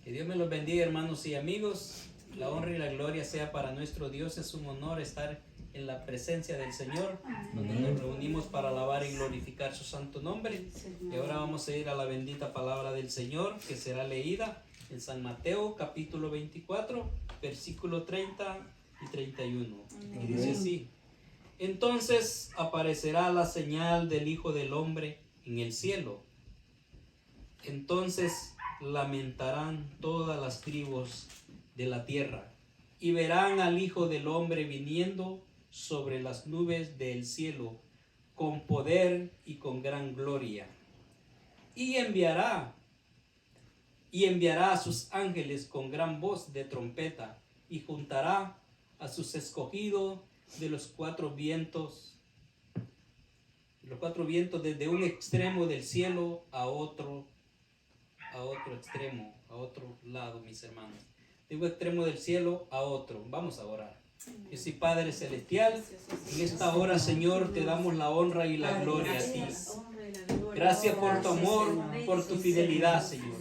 Que Dios me los bendiga, hermanos y amigos. La honra y la gloria sea para nuestro Dios. Es un honor estar en la presencia del Señor, donde nos reunimos para alabar y glorificar su santo nombre. Y ahora vamos a ir a la bendita palabra del Señor, que será leída en San Mateo, capítulo 24, versículo 30 y 31. Y dice así: entonces aparecerá la señal del Hijo del Hombre en el cielo. Entonces lamentarán todas las tribus de la tierra y verán al Hijo del Hombre viniendo sobre las nubes del cielo con poder y con gran gloria. Y enviará a sus ángeles con gran voz de trompeta y juntará a sus escogidos de los cuatro vientos desde un extremo del cielo a otro extremo, a otro lado, mis hermanos. De un extremo del cielo a otro. Vamos a orar. Y sí, Padre Celestial, en esta hora, Señor, te damos la honra y la gloria a ti. Gracias por tu amor, por tu fidelidad, Señor.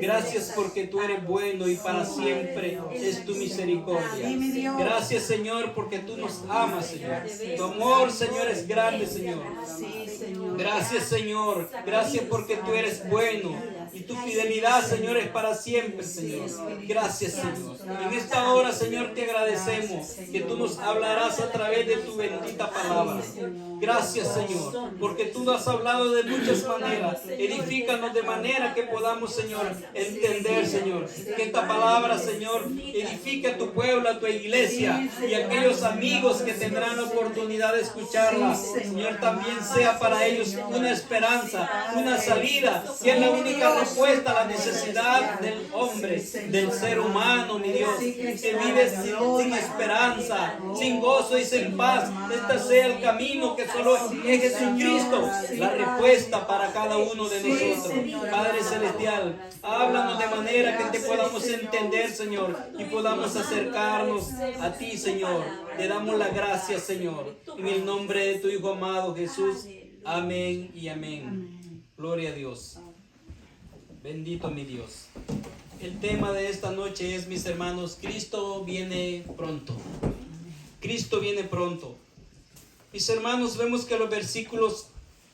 Gracias porque tú eres bueno y para siempre es tu misericordia. Gracias, Señor, porque tú nos amas, Señor. Tu amor, Señor, es grande, Señor. Gracias, Señor. Gracias porque tú eres bueno. Y tu fidelidad, Señor, es para siempre, Señor. Gracias, Señor. En esta hora, Señor, te agradecemos que tú nos hablarás a través de tu bendita palabra. Gracias, Señor, porque tú nos has hablado de muchas maneras. Edifícanos de manera que podamos, Señor, entender, Señor, que esta palabra, Señor, edifique a tu pueblo, a tu iglesia y a aquellos amigos que tendrán la oportunidad de escucharla. Señor, también sea para ellos una esperanza, una salida, que es la única respuesta a la necesidad del hombre, del ser humano, mi Dios, que vive sin esperanza, sin gozo y sin paz. Este sea el camino que solo es Jesucristo, la respuesta para cada uno de nosotros. Padre Celestial, háblanos de manera que te podamos entender, Señor, y podamos acercarnos a ti, Señor. Te damos las gracias, Señor, en el nombre de tu Hijo amado Jesús. Amén y amén. Gloria a Dios. Bendito mi Dios. El tema de esta noche es, mis hermanos, Cristo viene pronto. Cristo viene pronto. Mis hermanos, vemos que los versículos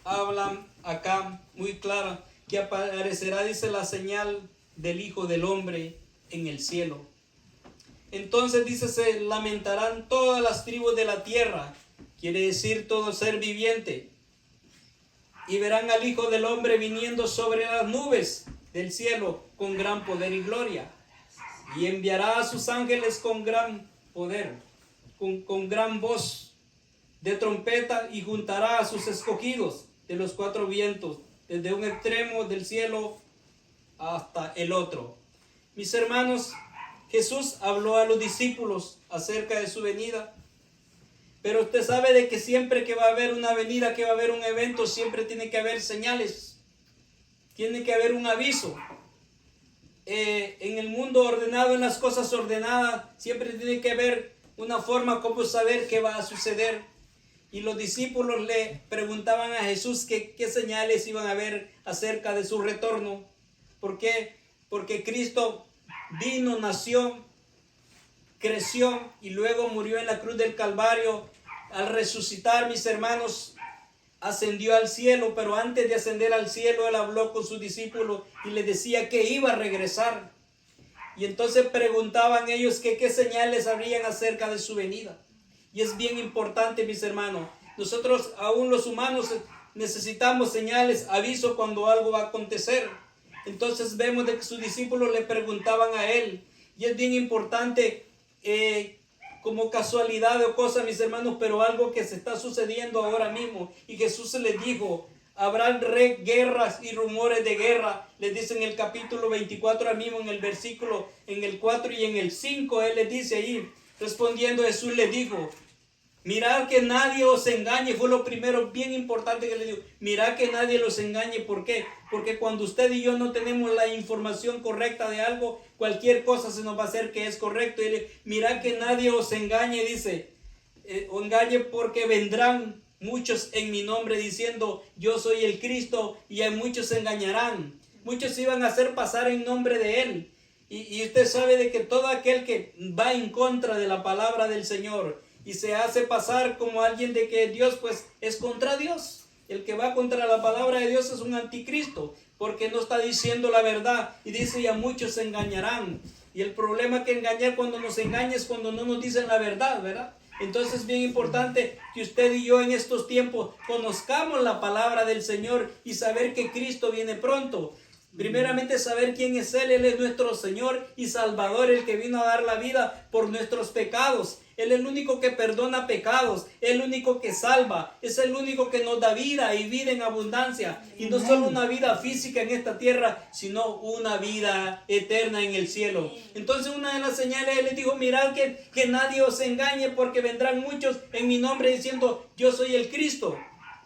hablan acá muy claro que aparecerá, dice, la señal del Hijo del Hombre en el cielo. Entonces dice, se lamentarán todas las tribus de la tierra, quiere decir todo ser viviente, y verán al Hijo del Hombre viniendo sobre las nubes del cielo con gran poder y gloria, y enviará a sus ángeles con gran poder, con gran voz de trompeta, y juntará a sus escogidos de los cuatro vientos, desde un extremo del cielo hasta el otro. Mis hermanos, Jesús habló a los discípulos acerca de su venida, pero usted sabe de que siempre que va a haber una venida, que va a haber un evento, siempre tiene que haber señales, tiene que haber un aviso. En el mundo ordenado, en las cosas ordenadas, siempre tiene que haber una forma como saber qué va a suceder. Y los discípulos le preguntaban a Jesús qué señales iban a ver acerca de su retorno. ¿Por qué? Porque Cristo vino, nació, creció y luego murió en la cruz del Calvario. Al resucitar, mis hermanos, ascendió al cielo, pero antes de ascender al cielo, él habló con sus discípulos y les decía que iba a regresar. Y entonces preguntaban ellos qué señales habrían acerca de su venida. Y es bien importante, mis hermanos. Nosotros, aún los humanos, necesitamos señales, aviso cuando algo va a acontecer. Entonces vemos de que sus discípulos le preguntaban a él. Y es bien importante, como casualidad o cosa, mis hermanos, pero algo que se está sucediendo ahora mismo. Y Jesús les dijo, habrán guerras y rumores de guerra. Les dice en el capítulo 24, ahora mismo en el versículo, en el 4 y en el 5, él les dice ahí, respondiendo Jesús les dijo, mirad que nadie os engañe. Fue lo primero bien importante que le digo. Mirad que nadie los engañe. ¿Por qué? Porque cuando usted y yo no tenemos la información correcta de algo, cualquier cosa se nos va a hacer que es correcto. Y mirad que nadie os engañe, dice. O engañe, porque vendrán muchos en mi nombre diciendo, yo soy el Cristo, y a muchos se engañarán. Muchos iban a hacer pasar en nombre de él. Y usted sabe de que todo aquel que va en contra de la palabra del Señor y se hace pasar como alguien de que Dios pues es contra Dios. El que va contra la palabra de Dios es un anticristo, porque no está diciendo la verdad. Y dice, y a muchos se engañarán. Y el problema que engañar cuando nos engaña es cuando no nos dicen la verdad, ¿verdad? Entonces es bien importante que usted y yo en estos tiempos conozcamos la palabra del Señor y saber que Cristo viene pronto. Primeramente saber quién es Él es nuestro Señor y Salvador, el que vino a dar la vida por nuestros pecados. Él es el único que perdona pecados, el único que salva, es el único que nos da vida y vida en abundancia. Y no solo una vida física en esta tierra, sino una vida eterna en el cielo. Entonces una de las señales, Él les dijo, mirad que nadie os engañe, porque vendrán muchos en mi nombre diciendo, yo soy el Cristo.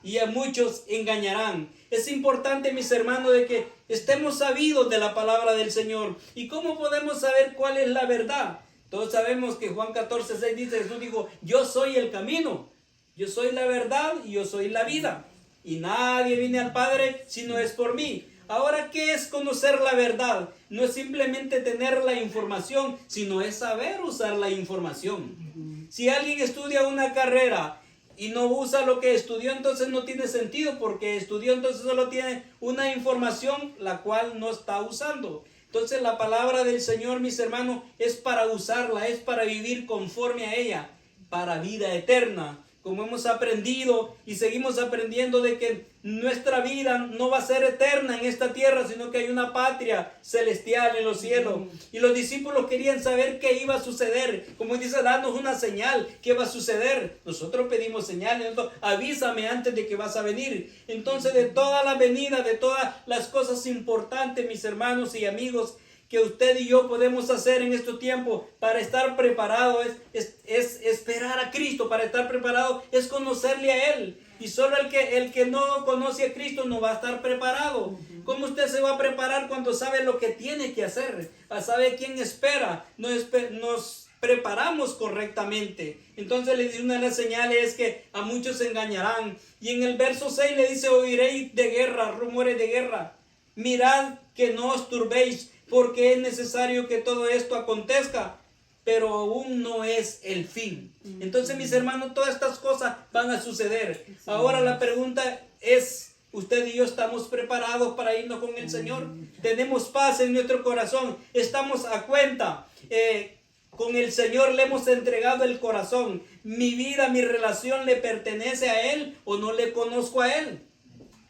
Y a muchos engañarán. Es importante, mis hermanos, de que estemos sabidos de la palabra del Señor. ¿Y cómo podemos saber cuál es la verdad? Todos sabemos que Juan 14:6 dice, Jesús dijo, yo soy el camino, yo soy la verdad y yo soy la vida. Y nadie viene al Padre si no es por mí. Ahora, ¿qué es conocer la verdad? No es simplemente tener la información, sino es saber usar la información. Si alguien estudia una carrera y no usa lo que estudió, entonces no tiene sentido, porque estudió, entonces solo tiene una información la cual no está usando. Entonces la palabra del Señor, mis hermanos, es para usarla, es para vivir conforme a ella, para vida eterna. Como hemos aprendido y seguimos aprendiendo de que nuestra vida no va a ser eterna en esta tierra, sino que hay una patria celestial en los cielos. Y los discípulos querían saber qué iba a suceder. Como dice, danos una señal, qué va a suceder. Nosotros pedimos señales, nosotros, avísame antes de que vas a venir. Entonces, de toda la venida, de todas las cosas importantes, mis hermanos y amigos, que usted y yo podemos hacer en estos tiempos para estar preparados es esperar a Cristo. Para estar preparado es conocerle a Él. Y solo el que no conoce a Cristo no va a estar preparado. ¿Cómo usted se va a preparar cuando sabe lo que tiene que hacer? Sabe quién espera. Nos preparamos correctamente. Entonces le dice, una de las señales es que a muchos se engañarán. Y en el verso 6 le dice, oiréis de guerra, rumores de guerra. Mirad que no os turbéis, porque es necesario que todo esto acontezca, pero aún no es el fin. Entonces, mis hermanos, todas estas cosas van a suceder. Ahora la pregunta es, ¿usted y yo estamos preparados para irnos con el Señor? ¿Tenemos paz en nuestro corazón? ¿Estamos a cuenta? Con el Señor le hemos entregado el corazón. ¿Mi vida, mi relación le pertenece a Él o no le conozco a Él?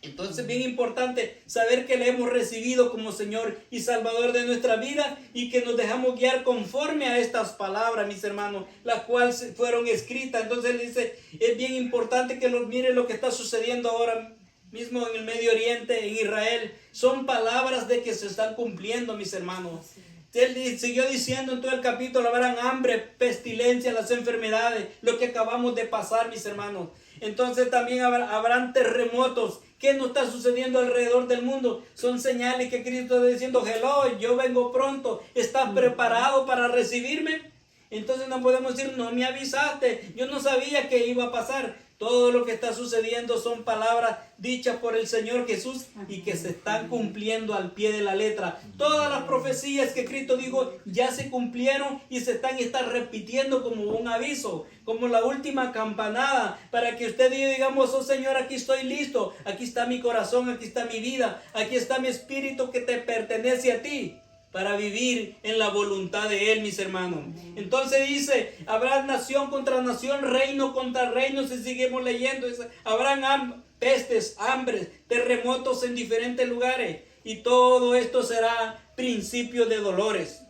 Entonces, bien importante saber que le hemos recibido como Señor y Salvador de nuestra vida y que nos dejamos guiar conforme a estas palabras, mis hermanos, las cuales fueron escritas. Entonces, él dice, es bien importante que mire lo que está sucediendo ahora mismo en el Medio Oriente, en Israel. Son palabras de que se están cumpliendo, mis hermanos. Él siguió diciendo en todo el capítulo, habrán hambre, pestilencia, las enfermedades, lo que acabamos de pasar, mis hermanos. Entonces también habrán terremotos. ¿Qué nos está sucediendo alrededor del mundo? Son señales que Cristo está diciendo, hello, yo vengo pronto. ¿Estás preparado para recibirme? Entonces no podemos decir, no me avisaste, yo no sabía que iba a pasar. Todo lo que está sucediendo son palabras dichas por el Señor Jesús y que se están cumpliendo al pie de la letra. Todas las profecías que Cristo dijo ya se cumplieron y se están repitiendo como un aviso, como la última campanada, para que usted y yo digamos, oh Señor, aquí estoy listo, aquí está mi corazón, aquí está mi vida, aquí está mi espíritu que te pertenece a ti, para vivir en la voluntad de Él, mis hermanos. Entonces dice, habrá nación contra nación, reino contra reino, si seguimos leyendo, habrán pestes, hambres, terremotos en diferentes lugares, y todo esto será principio de dolores.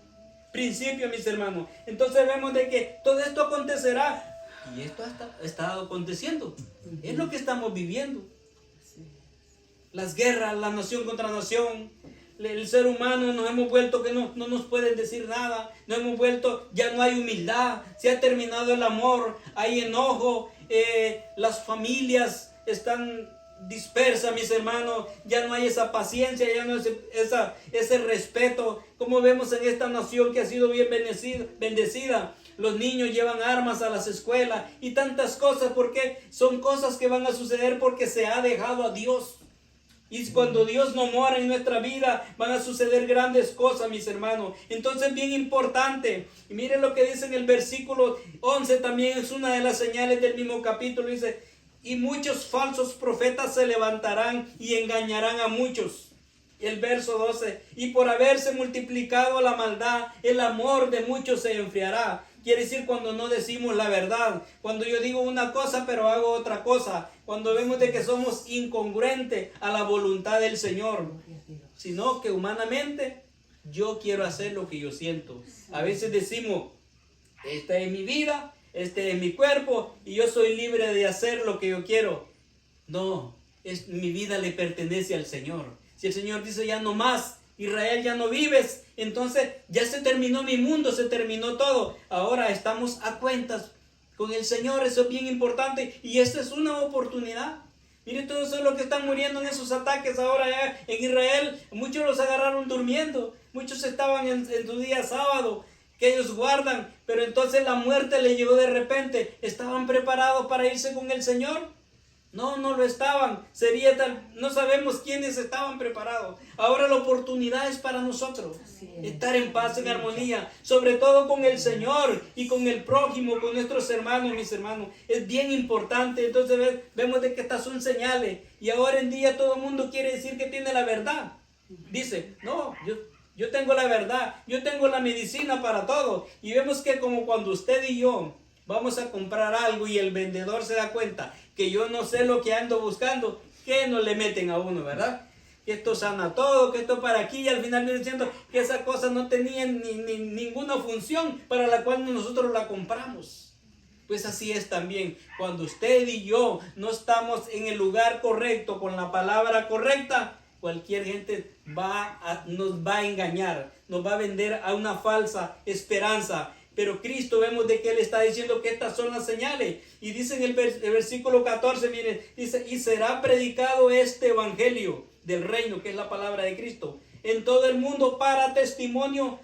Principio, mis hermanos. Entonces vemos de que todo esto acontecerá, y esto ha estado aconteciendo. Es lo que estamos viviendo. Las guerras, la nación contra nación. El ser humano nos hemos vuelto que no nos pueden decir nada, nos hemos vuelto, ya no hay humildad, se ha terminado el amor, hay enojo, las familias están dispersas, mis hermanos, ya no hay esa paciencia, ya no hay ese respeto, como vemos en esta nación que ha sido bien bendecida. Los niños llevan armas a las escuelas y tantas cosas, porque son cosas que van a suceder porque se ha dejado a Dios. Y cuando Dios no mora en nuestra vida, van a suceder grandes cosas, mis hermanos. Entonces, bien importante. Y miren lo que dice en el versículo 11, también es una de las señales del mismo capítulo. Dice, y muchos falsos profetas se levantarán y engañarán a muchos. El verso 12, y por haberse multiplicado la maldad, el amor de muchos se enfriará. Quiere decir cuando no decimos la verdad, cuando yo digo una cosa pero hago otra cosa, cuando vemos de que somos incongruentes a la voluntad del Señor, sino que humanamente yo quiero hacer lo que yo siento. A veces decimos, esta es mi vida, este es mi cuerpo y yo soy libre de hacer lo que yo quiero. No, mi vida le pertenece al Señor. Si el Señor dice ya no más, Israel ya no vives, entonces ya se terminó mi mundo, se terminó todo. Ahora estamos a cuentas con el Señor, eso es bien importante y esta es una oportunidad. Miren todos los que están muriendo en esos ataques ahora ya en Israel, muchos los agarraron durmiendo, muchos estaban en su día sábado que ellos guardan, pero entonces la muerte les llegó de repente. ¿Estaban preparados para irse con el Señor? No, no lo estaban. No sabemos quiénes estaban preparados. Ahora la oportunidad es para nosotros. Estar en paz, en armonía, sobre todo con el Señor y con el prójimo, con nuestros hermanos, mis hermanos. Es bien importante. Entonces vemos de que estas son señales. Y ahora en día todo el mundo quiere decir que tiene la verdad. Dice, no, yo tengo la verdad, yo tengo la medicina para todo. Y vemos que como cuando usted y yo vamos a comprar algo y el vendedor se da cuenta que yo no sé lo que ando buscando, que no le meten a uno, ¿verdad? Que esto sana todo, que esto para aquí, y al final viene diciendo que esa cosa no tenía ninguna función para la cual nosotros la compramos. Pues así es también, cuando usted y yo no estamos en el lugar correcto, con la palabra correcta, cualquier gente nos va a engañar, nos va a vender a una falsa esperanza. Pero Cristo vemos de que Él está diciendo que estas son las señales. Y dice en el versículo 14, miren, dice, y será predicado este evangelio del reino, que es la palabra de Cristo, en todo el mundo para testimonio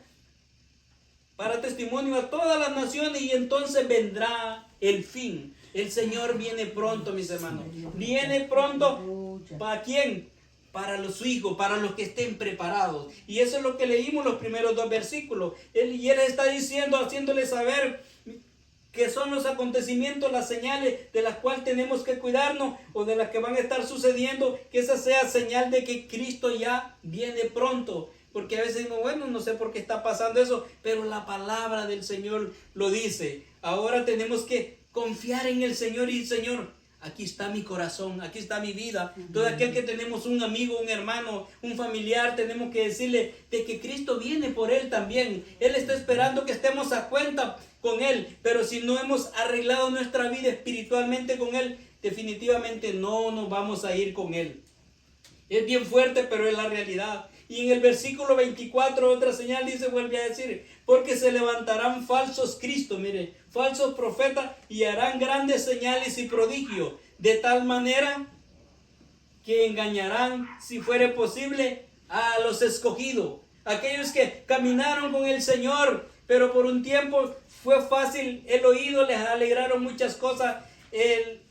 a todas las naciones, y entonces vendrá el fin. El Señor viene pronto, mis hermanos. Viene pronto. ¿Para quién? Para los hijos, para los que estén preparados. Y eso es lo que leímos los primeros 2 versículos. Él está diciendo, haciéndole saber que son los acontecimientos, las señales de las cuales tenemos que cuidarnos o de las que van a estar sucediendo, que esa sea señal de que Cristo ya viene pronto. Porque a veces digo, bueno, no sé por qué está pasando eso, pero la palabra del Señor lo dice. Ahora tenemos que confiar en el Señor y Señor, aquí está mi corazón, aquí está mi vida. Todo aquel que tenemos un amigo, un hermano, un familiar, tenemos que decirle de que Cristo viene por él también. Él está esperando que estemos a cuenta con él. Pero si no hemos arreglado nuestra vida espiritualmente con él, definitivamente no nos vamos a ir con él. Es bien fuerte, pero es la realidad. Y en el versículo 24, otra señal dice, vuelve a decir, porque se levantarán falsos Cristos, mire, falsos profetas, y harán grandes señales y prodigios, de tal manera que engañarán, si fuere posible, a los escogidos, aquellos que caminaron con el Señor, pero por un tiempo fue fácil el oído, les alegraron muchas cosas.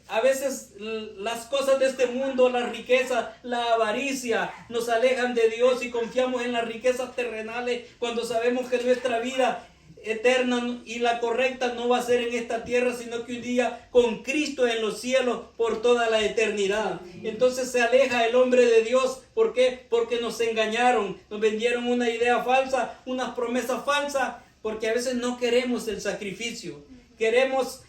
A veces las cosas de este mundo, la riqueza, la avaricia, nos alejan de Dios y confiamos en las riquezas terrenales cuando sabemos que nuestra vida eterna y la correcta no va a ser en esta tierra, sino que un día con Cristo en los cielos por toda la eternidad. Entonces se aleja el hombre de Dios. ¿Por qué? Porque nos engañaron, nos vendieron una idea falsa, unas promesas falsas, porque a veces no queremos el sacrificio, queremos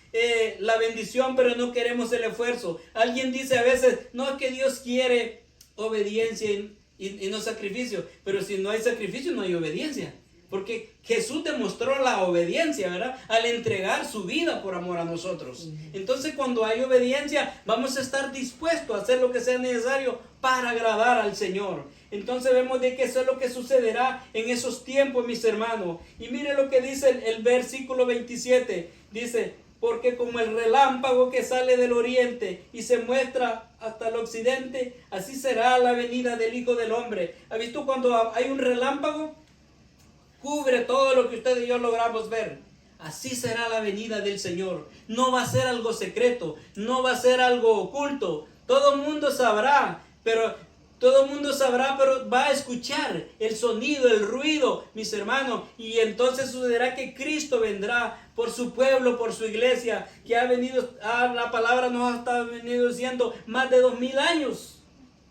la bendición, pero no queremos el esfuerzo. Alguien dice a veces, no, es que Dios quiere obediencia y no sacrificio, pero si no hay sacrificio no hay obediencia, porque Jesús demostró la obediencia, ¿verdad? Al entregar su vida por amor a nosotros. Entonces cuando hay obediencia vamos a estar dispuestos a hacer lo que sea necesario para agradar al Señor. Entonces vemos de que eso es lo que sucederá en esos tiempos, mis hermanos. Y mire lo que dice el versículo 27, dice, porque como el relámpago que sale del oriente y se muestra hasta el occidente, así será la venida del Hijo del Hombre. ¿Ha visto cuando hay un relámpago? Cubre todo lo que usted y yo logramos ver. Así será la venida del Señor. No va a ser algo secreto, no va a ser algo oculto. Todo el mundo sabrá, pero Todo el mundo sabrá, pero va a escuchar el sonido, el ruido, mis hermanos. Y entonces sucederá que Cristo vendrá por su pueblo, por su iglesia, que ha venido, la palabra nos ha estado venido diciendo más de 2000 años.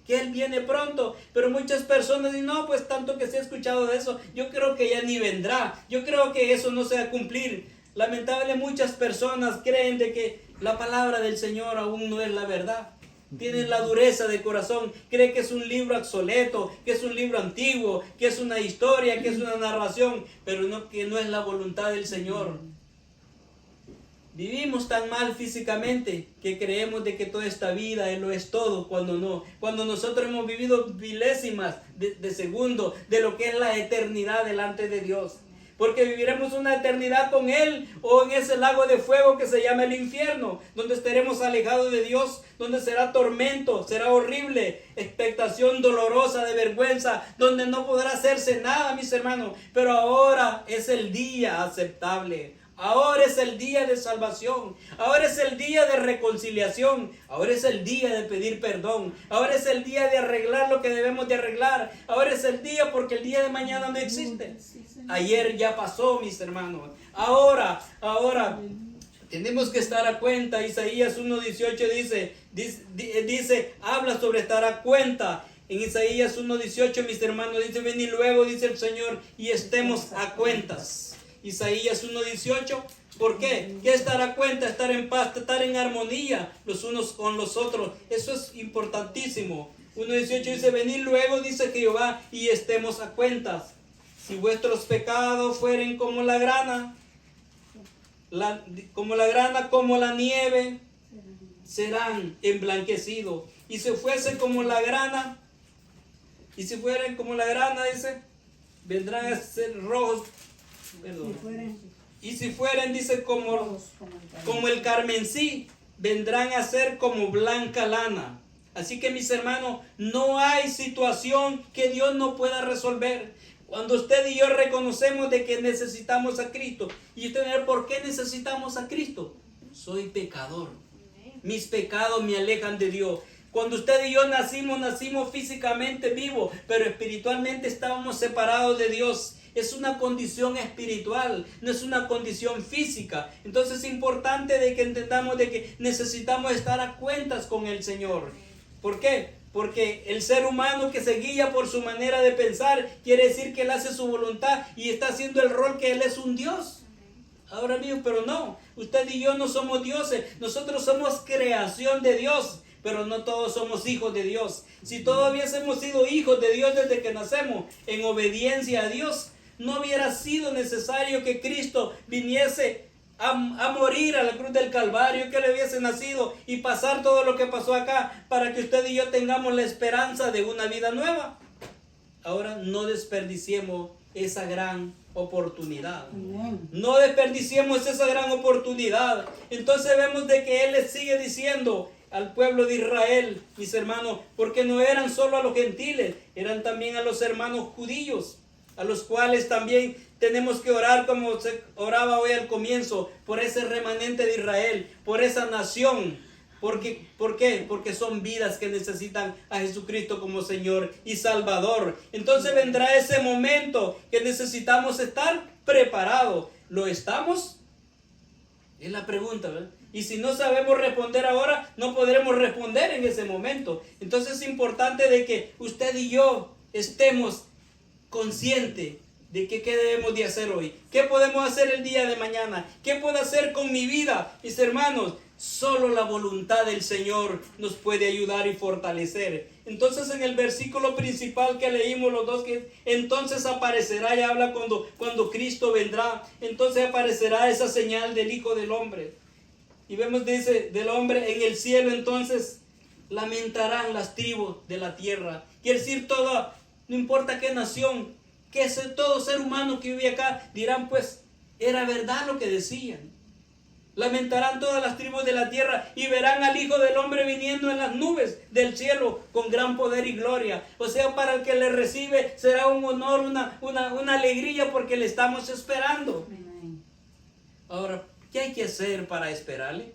Que Él viene pronto, pero muchas personas dicen, no, pues tanto que se ha escuchado de eso, yo creo que ya ni vendrá, yo creo que eso no se va a cumplir. Lamentablemente muchas personas creen de que la palabra del Señor aún no es la verdad. Tienen la dureza de corazón, creen que es un libro obsoleto, que es un libro antiguo, que es una historia, que es una narración, pero no, que no es la voluntad del Señor. Vivimos tan mal físicamente que creemos de que toda esta vida lo es todo, cuando no. Cuando nosotros hemos vivido milésimas de segundo de lo que es la eternidad delante de Dios. Porque viviremos una eternidad con Él o en ese lago de fuego que se llama el infierno, donde estaremos alejados de Dios, donde será tormento, será horrible, expectación dolorosa, de vergüenza, donde no podrá hacerse nada, mis hermanos. Pero ahora es el día aceptable. Ahora es el día de salvación, ahora es el día de reconciliación, ahora es el día de pedir perdón, ahora es el día de arreglar lo que debemos de arreglar, ahora es el día porque el día de mañana no existe. Ayer ya pasó, mis hermanos. Ahora tenemos que estar a cuenta. Isaías 1:18 dice, habla sobre estar a cuenta. En Isaías 1:18, mis hermanos, dice, ven y luego, dice el Señor, y estemos a cuentas. Isaías 1:18, ¿por qué? ¿Qué estar a cuenta? Estar en paz, estar en armonía los unos con los otros. Eso es importantísimo. 1:18 dice, venid luego, dice Jehová, y estemos a cuentas. Si vuestros pecados fueren como la grana, como la nieve, serán emblanquecidos. Y si fuesen como la grana, dice, vendrán a ser rojos. Y si fueren, dice, como el carmesí, vendrán a ser como blanca lana. Así que, mis hermanos, no hay situación que Dios no pueda resolver. Cuando usted y yo reconocemos de que necesitamos a Cristo. Y usted, ¿por qué necesitamos a Cristo? Soy pecador. Mis pecados me alejan de Dios. Cuando usted y yo nacimos físicamente vivos, pero espiritualmente estábamos separados de Dios. Es una condición espiritual, no es una condición física. Entonces es importante de que entendamos de que necesitamos estar a cuentas con el Señor. ¿Por qué? Porque el ser humano que se guía por su manera de pensar, quiere decir que Él hace su voluntad y está haciendo el rol que Él es un Dios. Ahora mismo, pero no, usted y yo no somos dioses, nosotros somos creación de Dios. Pero no todos somos hijos de Dios. Si todavía hemos sido hijos de Dios desde que nacemos en obediencia a Dios, no hubiera sido necesario que Cristo viniese a morir a la cruz del Calvario, que le hubiese nacido y pasar todo lo que pasó acá para que usted y yo tengamos la esperanza de una vida nueva. Ahora no desperdiciemos esa gran oportunidad. No desperdiciemos esa gran oportunidad. Entonces vemos de que Él le sigue diciendo al pueblo de Israel, mis hermanos, porque no eran solo a los gentiles, eran también a los hermanos judíos, a los cuales también tenemos que orar como se oraba hoy al comienzo, por ese remanente de Israel, por esa nación. ¿Por qué? Porque son vidas que necesitan a Jesucristo como Señor y Salvador. Entonces vendrá ese momento que necesitamos estar preparados. ¿Lo estamos? Es la pregunta, ¿verdad? Y si no sabemos responder ahora, no podremos responder en ese momento. Entonces es importante de que usted y yo estemos conscientes de que qué debemos de hacer hoy. ¿Qué podemos hacer el día de mañana? ¿Qué puedo hacer con mi vida? Mis hermanos, solo la voluntad del Señor nos puede ayudar y fortalecer. Entonces en el versículo principal que leímos los dos, que entonces aparecerá, y habla cuando Cristo vendrá, entonces aparecerá esa señal del Hijo del Hombre. Y vemos, dice, del hombre en el cielo, entonces lamentarán las tribus de la tierra. Quiere decir toda, no importa qué nación, todo ser humano que vive acá, dirán pues, era verdad lo que decían. Lamentarán todas las tribus de la tierra y verán al Hijo del Hombre viniendo en las nubes del cielo con gran poder y gloria. O sea, para el que le recibe será un honor, una alegría, porque le estamos esperando. Ahora, ¿qué hay que hacer para esperarle?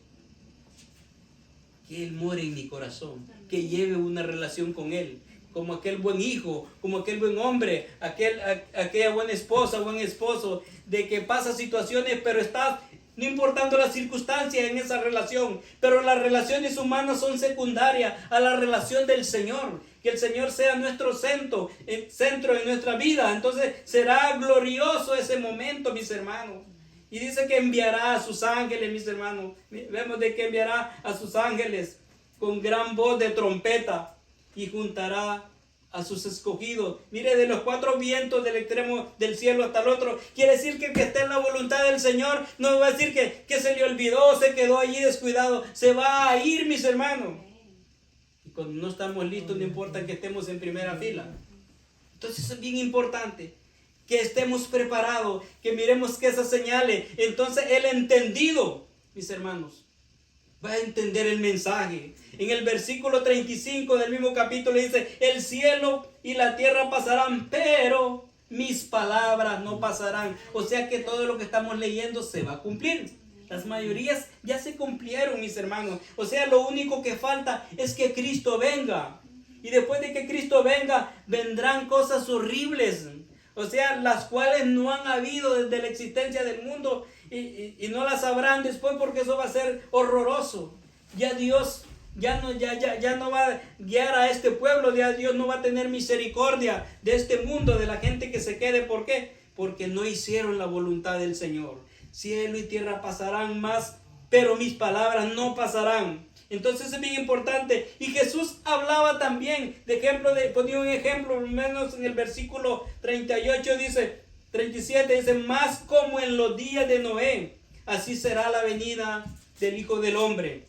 Que Él more en mi corazón, que lleve una relación con Él, como aquel buen hijo, como aquel buen hombre, aquella buena esposa, buen esposo, de que pasa situaciones, pero estás, no importando las circunstancias en esa relación, pero las relaciones humanas son secundarias a la relación del Señor. Que el Señor sea nuestro centro en nuestra vida. Entonces será glorioso ese momento, mis hermanos. Y dice que enviará a sus ángeles, mis hermanos. Vemos de que enviará a sus ángeles con gran voz de trompeta y juntará a sus escogidos. Mire, de los cuatro vientos del extremo del cielo hasta el otro. Quiere decir que el que esté en la voluntad del Señor no va a decir que se le olvidó, se quedó allí descuidado. Se va a ir, mis hermanos. Y cuando no estamos listos, no importa que estemos en primera fila. Entonces es bien importante que estemos preparados, que miremos que esas señales. Entonces el entendido, mis hermanos, va a entender el mensaje. En el versículo 35 del mismo capítulo dice: el cielo y la tierra pasarán, pero mis palabras no pasarán. O sea que todo lo que estamos leyendo se va a cumplir. Las mayorías ya se cumplieron, mis hermanos. O sea, lo único que falta es que Cristo venga. Y después de que Cristo venga, vendrán cosas horribles. O sea, las cuales no han habido desde la existencia del mundo. Y no las sabrán después, porque eso va a ser horroroso. Ya Dios ya no va a guiar a este pueblo. Ya Dios no va a tener misericordia de este mundo, de la gente que se quede. ¿Por qué? Porque no hicieron la voluntad del Señor. Cielo y tierra pasarán más, pero mis palabras no pasarán. Entonces es bien importante. Y Jesús hablaba también de ejemplo, ponía un ejemplo, al menos en el versículo 38 dice, 37 dice: más como en los días de Noé, así será la venida del Hijo del Hombre.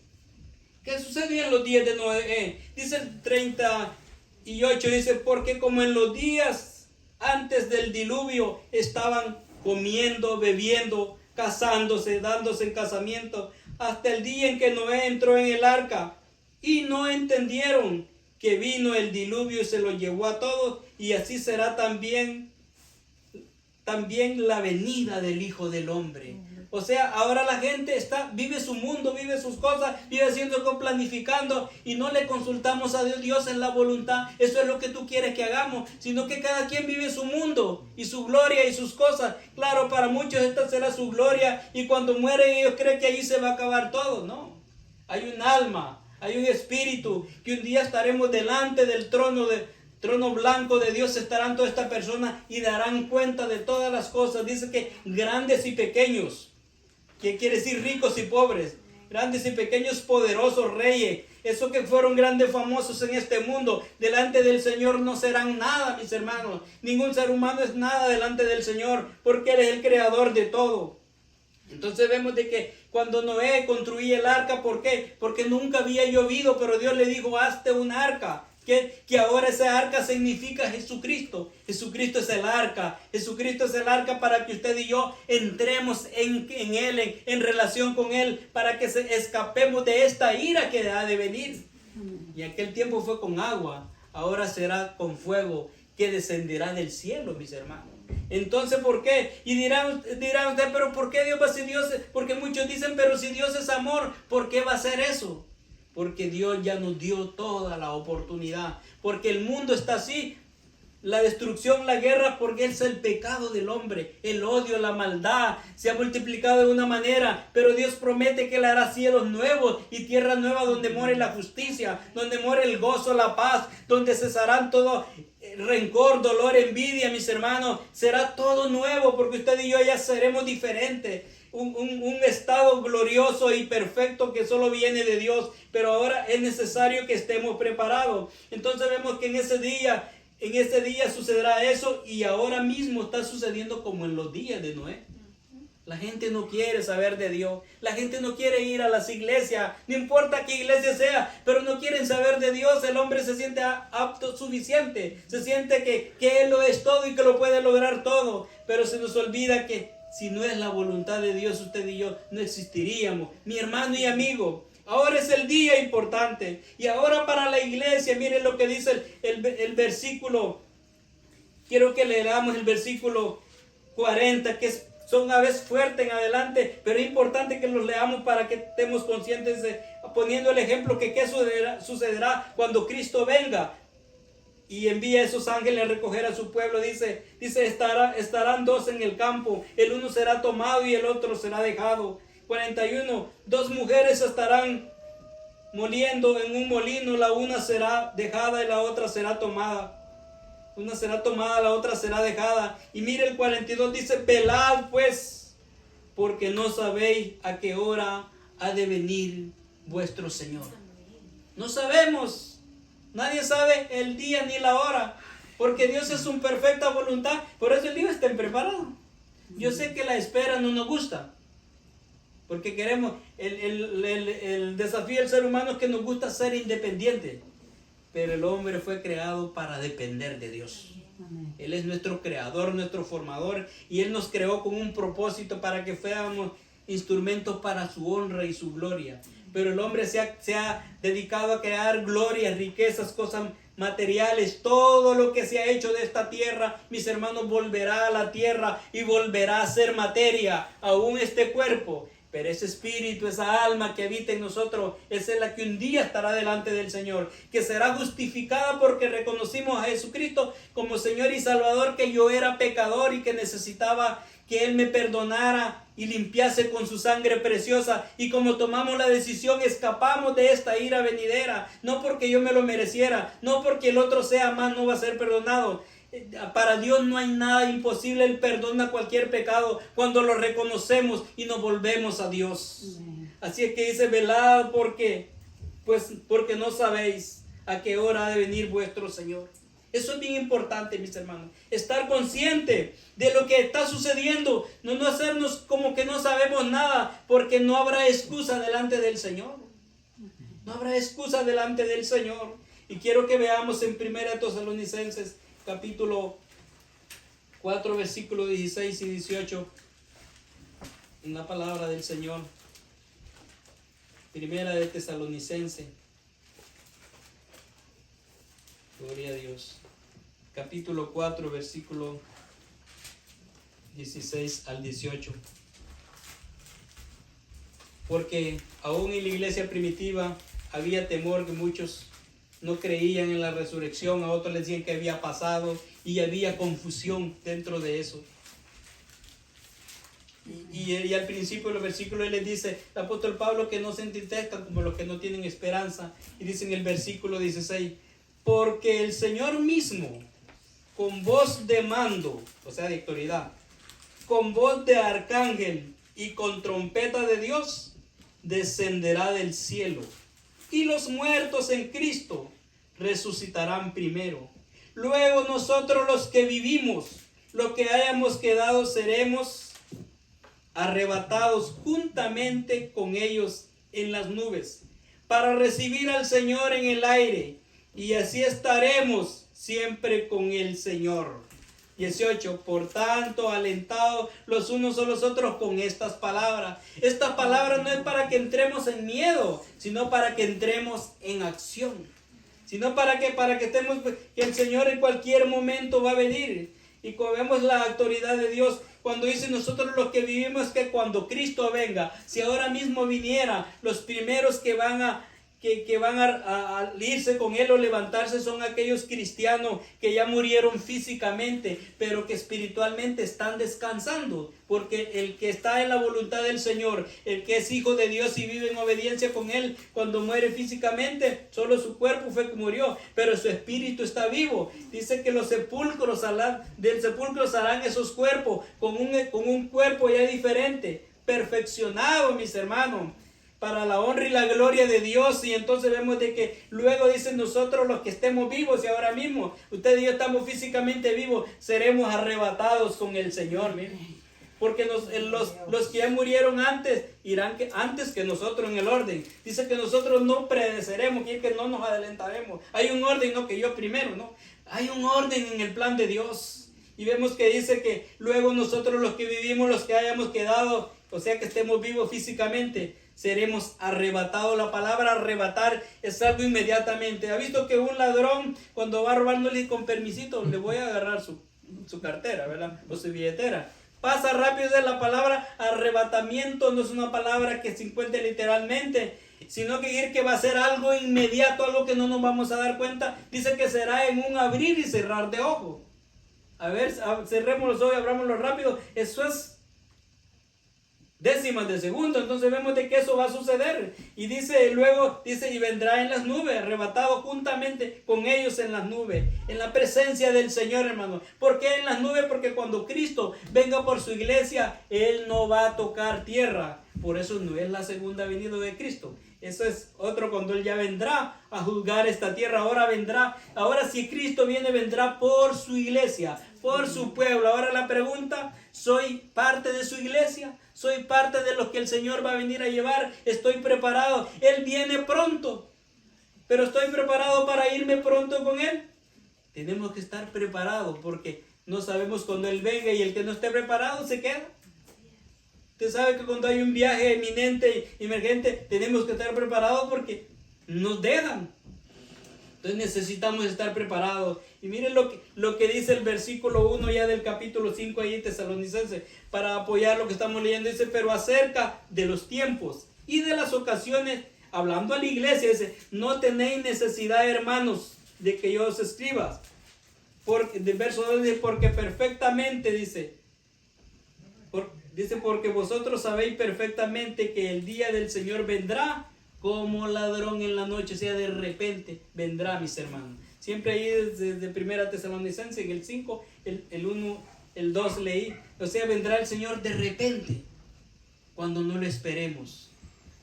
¿Qué sucedió en los días de Noé? Dice el 38, dice: porque como en los días antes del diluvio estaban comiendo, bebiendo, casándose, dándose en casamiento, hasta el día en que Noé entró en el arca, y no entendieron que vino el diluvio y se lo llevó a todos, y así será también la venida del Hijo del Hombre. O sea, ahora la gente vive su mundo, vive sus cosas, vive haciendo algo, planificando, y no le consultamos a Dios en la voluntad. Eso es lo que tú quieres que hagamos, sino que cada quien vive su mundo y su gloria y sus cosas. Claro, para muchos esta será su gloria, y cuando mueren ellos creen que allí se va a acabar todo. No, hay un alma, hay un espíritu, que un día estaremos delante del trono blanco de Dios. Estarán todas estas personas y darán cuenta de todas las cosas. Dice que grandes y pequeños. ¿Qué quiere decir? Ricos y pobres, grandes y pequeños, poderosos, reyes, esos que fueron grandes, famosos en este mundo, delante del Señor no serán nada, mis hermanos. Ningún ser humano es nada delante del Señor, porque Él es el creador de todo. Entonces vemos de que cuando Noé construía el arca, ¿por qué? Porque nunca había llovido, pero Dios le dijo: hazte un arca. Que ahora esa arca significa Jesucristo. Jesucristo es el arca. Jesucristo es el arca para que usted y yo entremos en Él, en relación con Él, para que escapemos de esta ira que ha de venir. Y aquel tiempo fue con agua, ahora será con fuego que descenderá del cielo, mis hermanos. Entonces, ¿por qué? Y dirán usted: pero ¿por qué Dios va a ser Dios? Porque muchos dicen: pero si Dios es amor, ¿por qué va a hacer eso? Porque Dios ya nos dio toda la oportunidad. Porque el mundo está así. La destrucción, la guerra, porque es el pecado del hombre. El odio, la maldad se ha multiplicado de una manera. Pero Dios promete que Él hará cielos nuevos y tierra nueva, donde more la justicia, donde more el gozo, la paz, donde cesarán todo rencor, dolor, envidia, mis hermanos. Será todo nuevo, porque usted y yo ya seremos diferentes. Un estado glorioso y perfecto que solo viene de Dios, pero ahora es necesario que estemos preparados. Entonces vemos que en ese día sucederá eso, y ahora mismo está sucediendo como en los días de Noé. La gente no quiere saber de Dios, la gente no quiere ir a las iglesias, no importa qué iglesia sea, pero no quieren saber de Dios. El hombre se siente apto, suficiente, se siente que Él lo es todo y que lo puede lograr todo, pero se nos olvida que si no es la voluntad de Dios, usted y yo no existiríamos. Mi hermano y amigo, ahora es el día importante. Y ahora para la iglesia, miren lo que dice el versículo. Quiero que leamos el versículo 40, que son a veces fuertes en adelante, pero es importante que los leamos para que estemos conscientes, poniendo el ejemplo que qué sucederá cuando Cristo venga. y envía a esos ángeles a recoger a su pueblo. Dice estarán dos en el campo, el uno será tomado y el otro será dejado. 41, dos mujeres estarán moliendo en un molino, la una será dejada y la otra será tomada. Una será tomada, la otra será dejada. Y mire el 42, dice, velad pues, porque no sabéis a qué hora ha de venir vuestro Señor. No sabemos, nadie sabe el día ni la hora, porque Dios es su perfecta voluntad. Por eso Él dijo, estén preparados. Yo sé que la espera no nos gusta, porque queremos, el desafío del ser humano es que nos gusta ser independiente, pero el hombre fue creado para depender de Dios. Él es nuestro creador, nuestro formador, y Él nos creó con un propósito para que fuéramos instrumentos para su honra y su gloria. Pero el hombre se ha dedicado a crear glorias, riquezas, cosas materiales. Todo lo que se ha hecho de esta tierra, mis hermanos, volverá a la tierra y volverá a ser materia, aún este cuerpo. Pero ese espíritu, esa alma que habita en nosotros, esa es la que un día estará delante del Señor, que será justificada porque reconocimos a Jesucristo como Señor y Salvador, que yo era pecador y que necesitaba que Él me perdonara y limpiase con su sangre preciosa. Y como tomamos la decisión, escapamos de esta ira venidera, no porque yo me lo mereciera, no porque el otro sea más, no va a ser perdonado. Para Dios no hay nada imposible. Él perdona cualquier pecado cuando lo reconocemos y nos volvemos a Dios. Así es que dice, velad porque no sabéis a qué hora ha de venir vuestro Señor. Eso es bien importante, mis hermanos. Estar consciente de lo que está sucediendo. No hacernos como que no sabemos nada, porque no habrá excusa delante del Señor. No habrá excusa delante del Señor. Y quiero que veamos en 1 Tesalonicenses capítulo 4, versículos 16 y 18. Una palabra del Señor. Primera de Tesalonicenses. Gloria a Dios. Capítulo 4, versículo 16 al 18. Porque aún en la iglesia primitiva había temor, que muchos no creían en la resurrección, a otros les decían que había pasado y había confusión dentro de eso. Y al principio de los versículos él les dice, el apóstol Pablo, que no se entristezcan como los que no tienen esperanza. Y dice en el versículo 16, porque el Señor mismo, con voz de mando, o sea de autoridad, con voz de arcángel y con trompeta de Dios, descenderá del cielo. Y los muertos en Cristo resucitarán primero. Luego nosotros los que vivimos, los que hayamos quedado, seremos arrebatados juntamente con ellos en las nubes, para recibir al Señor en el aire, y así estaremos siempre con el Señor. 18, por tanto, alentados los unos a los otros con estas palabras. Estas palabras no es para que entremos en miedo, sino para que entremos en acción. Sino para que estemos, que el Señor en cualquier momento va a venir. Y como vemos la autoridad de Dios, cuando dice nosotros los que vivimos, que cuando Cristo venga, si ahora mismo viniera, los primeros que van a irse con Él o levantarse son aquellos cristianos que ya murieron físicamente, pero que espiritualmente están descansando, porque el que está en la voluntad del Señor, el que es hijo de Dios y vive en obediencia con Él, cuando muere físicamente, solo su cuerpo fue que murió, pero su espíritu está vivo. Dice que los sepulcros del sepulcro harán esos cuerpos con un cuerpo ya diferente, perfeccionado, mis hermanos, para la honra y la gloria de Dios. Y entonces vemos de que luego dicen, nosotros los que estemos vivos, y ahora mismo usted y yo estamos físicamente vivos, seremos arrebatados con el Señor. Miren. Porque los que ya murieron antes irán antes que nosotros en el orden. Dice que nosotros no predeceremos, que no nos adelantaremos. Hay un orden, no que yo primero, no. Hay un orden en el plan de Dios. Y vemos que dice que luego nosotros los que vivimos, los que hayamos quedado, o sea que estemos vivos físicamente, seremos arrebatados. La palabra arrebatar es algo inmediatamente. ¿Ha visto que un ladrón cuando va a robar no le dice con permisito, le voy a agarrar su cartera, ¿verdad? O su billetera? pasa rápido de la palabra arrebatamiento, no es una palabra que se encuentre literalmente, sino que va a ser algo inmediato, algo que no nos vamos a dar cuenta. Dice que será en un abrir y cerrar de ojos. A ver, cerremos los ojos y abrámoslo rápido. Eso es décimas de segundo, entonces vemos de que eso va a suceder. Y luego dice, y vendrá en las nubes, arrebatado juntamente con ellos en las nubes, en la presencia del Señor, hermano. ¿Por qué en las nubes? Porque cuando Cristo venga por su iglesia, Él no va a tocar tierra. Por eso no es la segunda venida de Cristo. Eso es otro, cuando Él ya vendrá a juzgar esta tierra. Ahora si Cristo viene, vendrá por su iglesia, por su pueblo. Ahora la pregunta, ¿soy parte de su iglesia? ¿Soy parte de los que el Señor va a venir a llevar? ¿Estoy preparado? Él viene pronto, pero ¿estoy preparado para irme pronto con Él? Tenemos que estar preparados, porque no sabemos cuándo Él venga, y el que no esté preparado se queda. Usted sabe que cuando hay un viaje eminente, emergente, tenemos que estar preparados porque nos dejan. Entonces necesitamos estar preparados. Y miren lo que dice el versículo 1 ya del capítulo 5 ahí en Tesalonicenses, para apoyar lo que estamos leyendo. Dice, pero acerca de los tiempos y de las ocasiones, hablando a la iglesia, dice, no tenéis necesidad, hermanos, de que yo os escriba. Del verso 2 dice, porque perfectamente, dice, porque vosotros sabéis perfectamente que el día del Señor vendrá como ladrón en la noche, o sea, de repente vendrá, mis hermanos. Siempre ahí desde Primera Tesalonicenses, en el 5, el 1, el 2 leí, o sea, vendrá el Señor de repente, cuando no lo esperemos.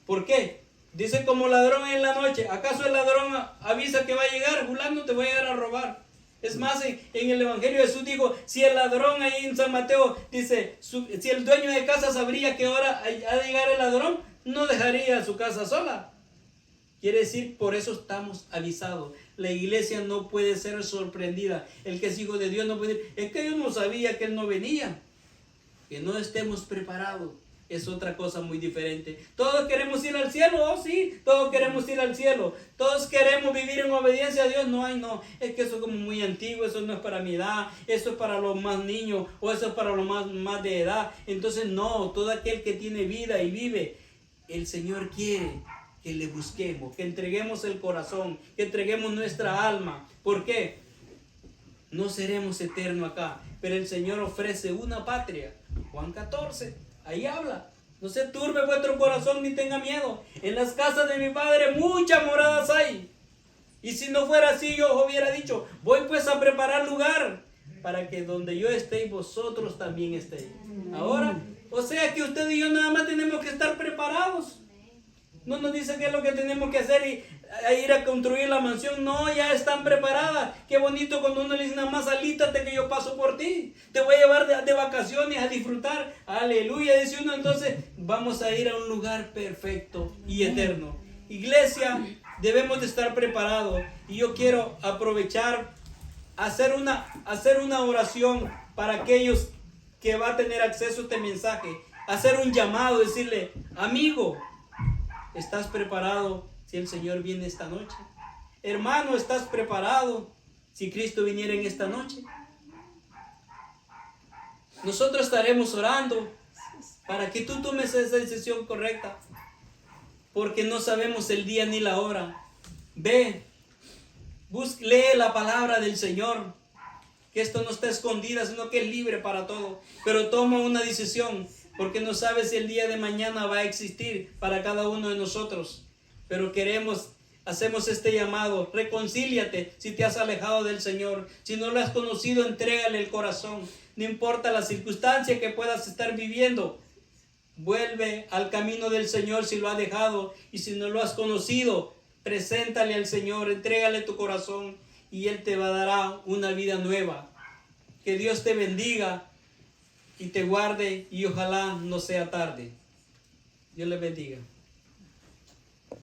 ¿Por qué? Dice como ladrón en la noche. ¿Acaso el ladrón avisa que va a llegar? Fulano, te voy a llegar a robar. Es más, en el Evangelio Jesús dijo, si el ladrón ahí en San Mateo dice, si el dueño de casa sabría que ahora ha de llegar el ladrón, no dejaría su casa sola. Quiere decir, por eso estamos avisados. La iglesia no puede ser sorprendida. El que es hijo de Dios no puede decir, es que yo no sabía que Él no venía. Que no estemos preparados es otra cosa muy diferente. Todos queremos ir al cielo, oh sí, todos queremos ir al cielo. Todos queremos vivir en obediencia a Dios. No, es que eso es como muy antiguo, eso no es para mi edad, eso es para los más niños, o eso es para los más de edad. Entonces no, todo aquel que tiene vida y vive, el Señor quiere que le busquemos, que entreguemos el corazón, que entreguemos nuestra alma. ¿Por qué? No seremos eternos acá, pero el Señor ofrece una patria. Juan 14, ahí habla. No se turbe vuestro corazón ni tenga miedo. En las casas de mi Padre muchas moradas hay. Y si no fuera así, yo os hubiera dicho, voy pues a preparar lugar para que donde yo esté, vosotros también estéis. Ahora, o sea que usted y yo nada más tenemos que estar preparados. No nos dice qué es lo que tenemos que hacer y a ir a construir la mansión. No, ya están preparadas. Qué bonito cuando uno le dice, nada más alístate que yo paso por ti. Te voy a llevar de vacaciones a disfrutar. Aleluya, dice uno. Entonces vamos a ir a un lugar perfecto y eterno. Iglesia, debemos de estar preparados. Y yo quiero aprovechar, hacer una oración para aquellos que va a tener acceso a este mensaje. Hacer un llamado, decirle, amigo, ¿estás preparado si el Señor viene esta noche? Hermano, ¿estás preparado si Cristo viniera en esta noche? Nosotros estaremos orando para que tú tomes esa decisión correcta, porque no sabemos el día ni la hora. Ve, lee la palabra del Señor, que esto no está escondida, sino que es libre para todo. Pero toma una decisión, porque no sabes si el día de mañana va a existir para cada uno de nosotros. Pero hacemos este llamado, reconcíliate si te has alejado del Señor. Si no lo has conocido, entrégale el corazón. No importa la circunstancia que puedas estar viviendo, vuelve al camino del Señor si lo has dejado. Y si no lo has conocido, preséntale al Señor, entrégale tu corazón y Él te va a dar una vida nueva. Que Dios te bendiga y te guarde, y ojalá no sea tarde. Dios les bendiga.